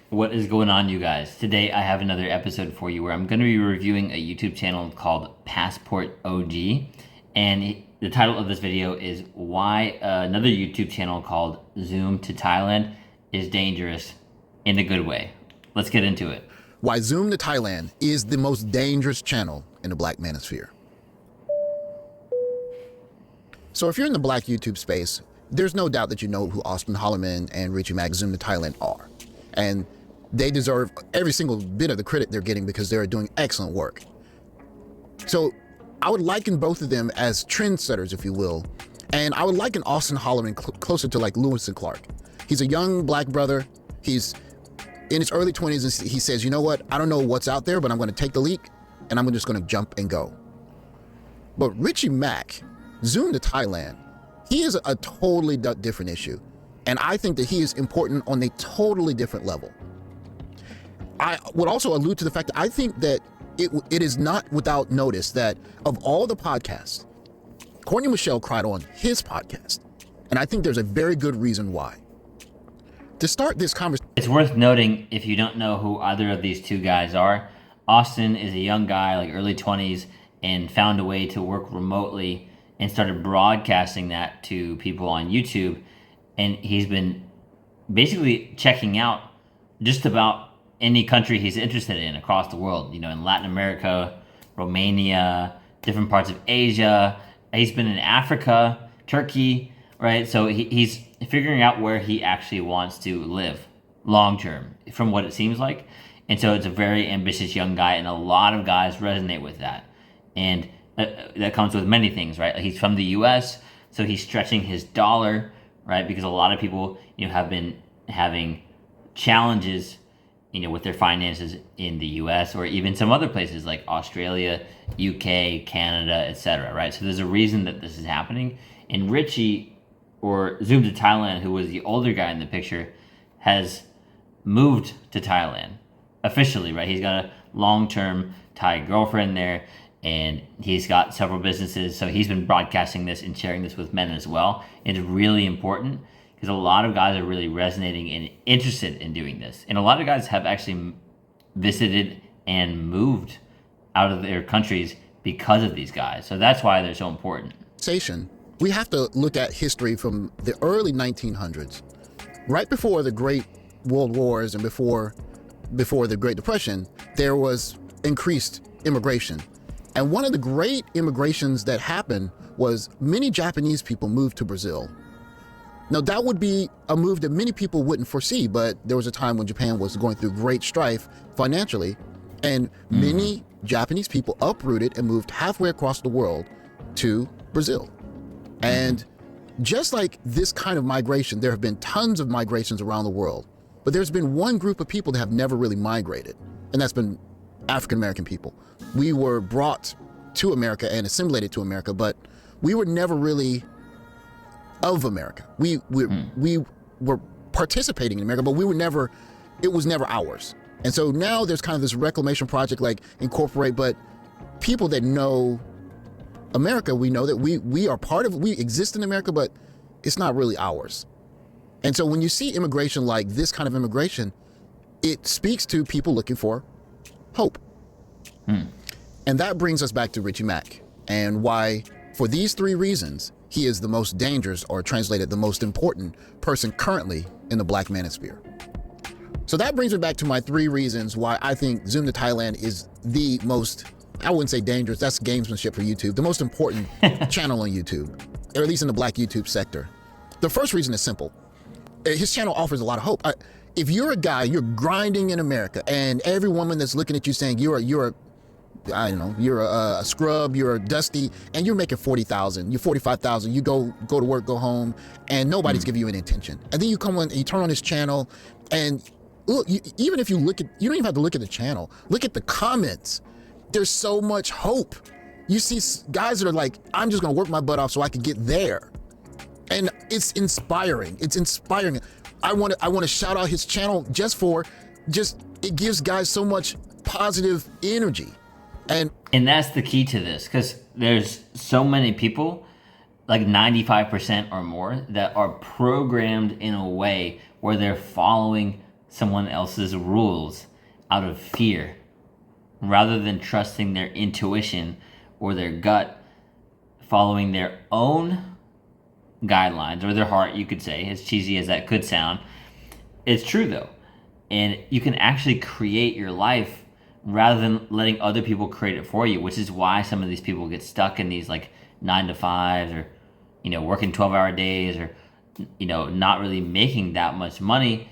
What is going on, you guys? Today I have another episode for you where I'm going to be reviewing a YouTube channel called Passport OG. And the title of this video is why another YouTube channel called Zoom to Thailand is dangerous in a good way. Let's get into it. Why Zoom to Thailand is the most dangerous channel in the Black manosphere. So if you're in the Black YouTube space, there's no doubt that you know who Austin Holloman and Richie Mack Zoom to Thailand are. And they deserve every single bit of the credit they're getting because they're doing excellent work. So I would liken both of them as trendsetters, if you will. And I would liken Austin Holloman closer to like Lewis and Clark. He's a young Black brother. He's in his early 20s, and he says, you know what? I don't know what's out there, but I'm going to take the leap, and I'm just going to jump and go. But Richie Mack, Zoom to Thailand, he is a totally different issue. And I think that he is important on a totally different level. I would also allude to the fact that I think that it is not without notice that of all the podcasts, Courtney Michelle cried on his podcast. And I think there's a very good reason why. To start this conversation, It's worth noting, if you don't know who either of these two guys are, Austin is a young guy, like early 20s, and found a way to work remotely and started broadcasting that to people on YouTube. And he's been basically checking out just about any country he's interested in across the world, you know, in Latin America, Romania, different parts of Asia. He's been in Africa, Turkey, right? So he's figuring out where he actually wants to live long term, from what it seems like. And so it's a very ambitious young guy, and a lot of guys resonate with that. And that comes with many things, right? He's from the US, so he's stretching his dollar, right? Because a lot of people, you know, have been having challenges, you know, with their finances in the US or even some other places like Australia, UK, Canada, etc., right? So there's a reason that this is happening. And Richie, or Zoom to Thailand, who was the older guy in the picture, has moved to Thailand officially, right? He's got a long-term Thai girlfriend there, and he's got several businesses. So he's been broadcasting this and sharing this with men as well. It's really important because a lot of guys are really resonating and interested in doing this. And a lot of guys have actually visited and moved out of their countries because of these guys. So that's why they're so important. we have to look at history from the early 1900s, right before the Great World Wars and before the Great Depression. There was increased immigration. And one of the great immigrations that happened was many Japanese people moved to Brazil. Now, that would be a move that many people wouldn't foresee, but there was a time when Japan was going through great strife financially, and many Japanese people uprooted and moved halfway across the world to Brazil. And just like this kind of migration, there have been tons of migrations around the world, but there's been one group of people that have never really migrated, and that's been African American people. We were brought to America and assimilated to America, but we were never really of America. We were participating in America, but it was never ours. And so now there's kind of this reclamation project, like incorporate, but people that know America, we know that we are part of it. We exist in America, but it's not really ours. And so when you see immigration like this kind of immigration, it speaks to people looking for hope. And that brings us back to Richie Mack and why, for these three reasons, he is the most dangerous, or translated, the most important person currently in the Black manosphere. So that brings me back to my three reasons why I think Zoom to Thailand is the most, I wouldn't say dangerous, that's gamesmanship for YouTube, the most important channel on YouTube, or at least in the Black YouTube sector. The first reason is simple. His channel offers a lot of hope. If you're a guy, you're grinding in America, and every woman that's looking at you saying you're a scrub, you're a dusty, and you're making 40,000, you're 45,000, you go to work, go home, and nobody's giving you any attention. And then you come on and you turn on his channel, and look, even if you look at, you don't even have to look at the channel, look at the comments. There's so much hope. You see guys that are like, I'm just gonna work my butt off so I can get there. And it's inspiring. It's inspiring. I want to shout out his channel it gives guys so much positive energy. And that's the key to this, because there's so many people, like 95% or more, that are programmed in a way where they're following someone else's rules out of fear rather than trusting their intuition or their gut, following their own guidelines or their heart, you could say, as cheesy as that could sound. It's true though. And you can actually create your life rather than letting other people create it for you, which is why some of these people get stuck in these like 9 to 5s or, working 12-hour days or, not really making that much money.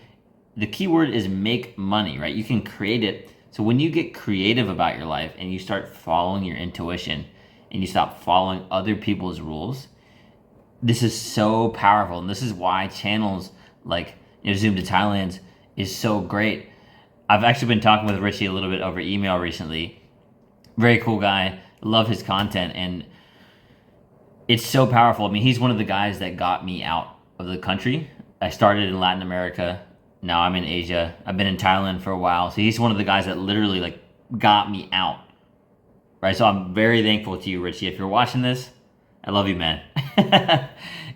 The key word is make money, right? You can create it. So when you get creative about your life and you start following your intuition and you stop following other people's rules, this is so powerful. And this is why channels like Zoom to Thailand is so great. I've actually been talking with Richie a little bit over email recently. Very cool guy. Love his content. And it's so powerful. I mean, he's one of the guys that got me out of the country. I started in Latin America. Now I'm in Asia. I've been in Thailand for a while. So he's one of the guys that literally like got me out. Right? So I'm very thankful to you, Richie. If you're watching this, I love you, man.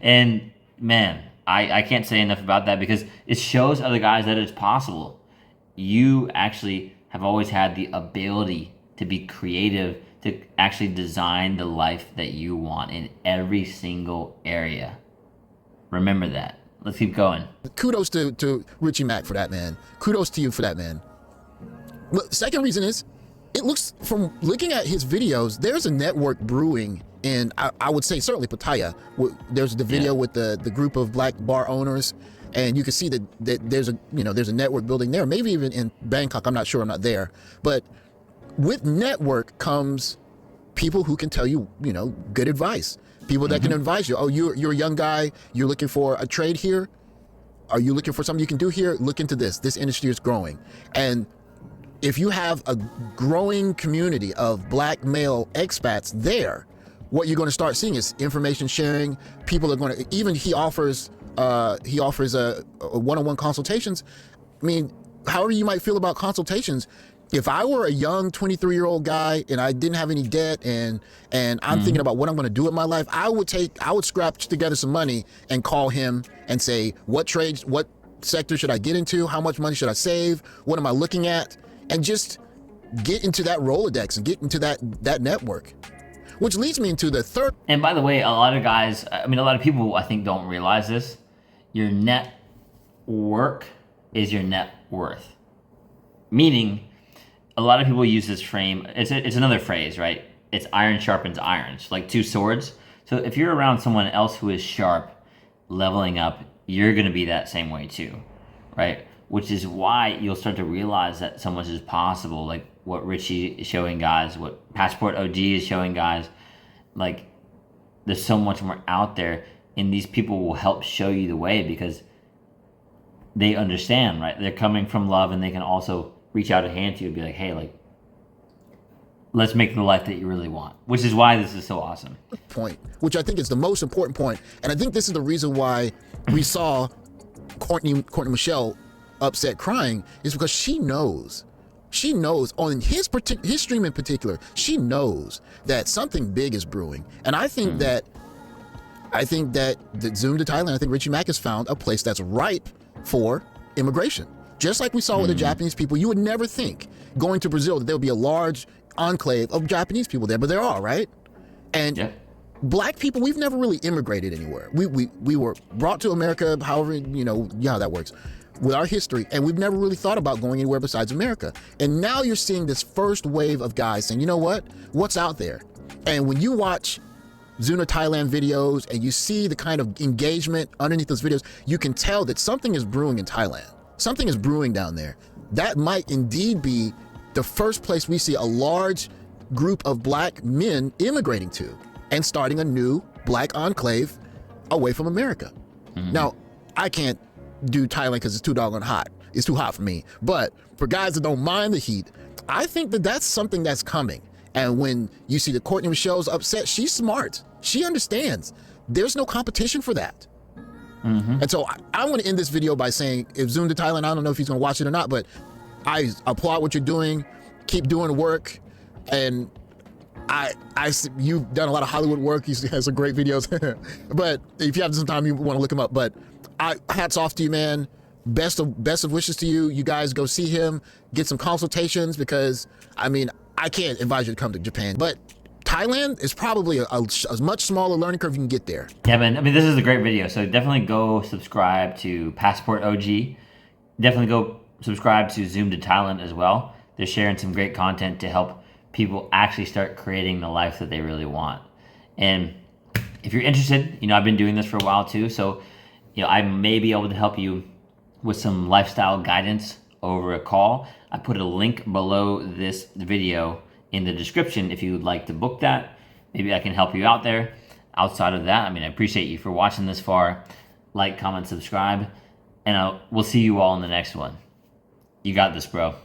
And man, I can't say enough about that because it shows other guys that it's possible. You actually have always had the ability to be creative, to actually design the life that you want in every single area. Remember that. Let's keep going. Kudos to Richie Mack for that, man. Kudos to you for that, man. Well, second reason is, it looks, from looking at his videos, there's a network brewing in, I would say, certainly Pattaya. There's the video with the group of black bar owners, and you can see that there's a network building there. Maybe even in Bangkok, I'm not sure, I'm not there. But with network comes people who can tell you, good advice. People that can advise you. Oh, you're a young guy, you're looking for a trade here. Are you looking for something you can do here? Look into this. This industry is growing. And if you have a growing community of black male expats there, what you're going to start seeing is information sharing. People are going to, even he offers a one-on-one consultations. I mean, however you might feel about consultations, if I were a young 23-year-old guy and I didn't have any debt and I'm thinking about what I'm going to do with my life, I would scrap together some money and call him and say, what trades, what sector should I get into? How much money should I save? What am I looking at? And just get into that Rolodex and get into that network. Which leads me into the third. And by the way, a lot of people I think don't realize this. Your net work is your net worth. Meaning, a lot of people use this frame. It's another phrase, right? It's iron sharpens iron. It's like two swords. So if you're around someone else who is sharp, leveling up, you're going to be that same way too, right? Which is why you'll start to realize that so much is possible, like what Richie is showing guys, what Passport OG is showing guys. Like, there's so much more out there, and these people will help show you the way because they understand, right? They're coming from love, and they can also reach out a hand to you and be like, hey, like, let's make the life that you really want, which is why this is so awesome. Point, which I think is the most important point, and I think this is the reason why we saw Courtney Michelle upset crying, is because she knows on his stream in particular, she knows that something big is brewing. And I think that the Zoom to Thailand, I think Richie Mack has found a place that's ripe for immigration. Just like we saw with the Japanese people, you would never think going to Brazil that there would be a large enclave of Japanese people there, but there are, right? And black people, we've never really immigrated anywhere. We were brought to America, however, how that works, with our history, and we've never really thought about going anywhere besides America. And now you're seeing this first wave of guys saying, you know what? What's out there? And when you watch Zuna Thailand videos and you see the kind of engagement underneath those videos, you can tell that something is brewing in Thailand. Something is brewing down there. That might indeed be the first place we see a large group of black men immigrating to and starting a new black enclave away from America. Now, I can't do Thailand because it's too doggone hot. It's too hot for me. But for guys that don't mind the heat, I think that that's something that's coming. And when you see that Courtney Michelle's upset, she's smart. She understands. There's no competition for that. And so I want to end this video by saying, if Zoom to Thailand, I don't know if he's going to watch it or not, but I applaud what you're doing. Keep doing the work. And you've done a lot of Hollywood work. He has some great videos. But if you have some time, you want to look him up. But hats off to you, man. best of wishes to you. You guys go see him, get some consultations, because I mean, I can't advise you to come to Japan, but Thailand is probably a much smaller learning curve. You can get there. Yeah, man. I mean, this is a great video. So definitely go subscribe to Passport OG. Definitely go subscribe to Zoom to Thailand as well. They're sharing some great content to help people actually start creating the life that they really want. And if you're interested, I've been doing this for a while too. So, I may be able to help you with some lifestyle guidance over a call. I put a link below this video in the description if you would like to book that. Maybe I can help you out there. Outside of that, I appreciate you for watching this far. Like, comment, subscribe, and we'll see you all in the next one. You got this, bro.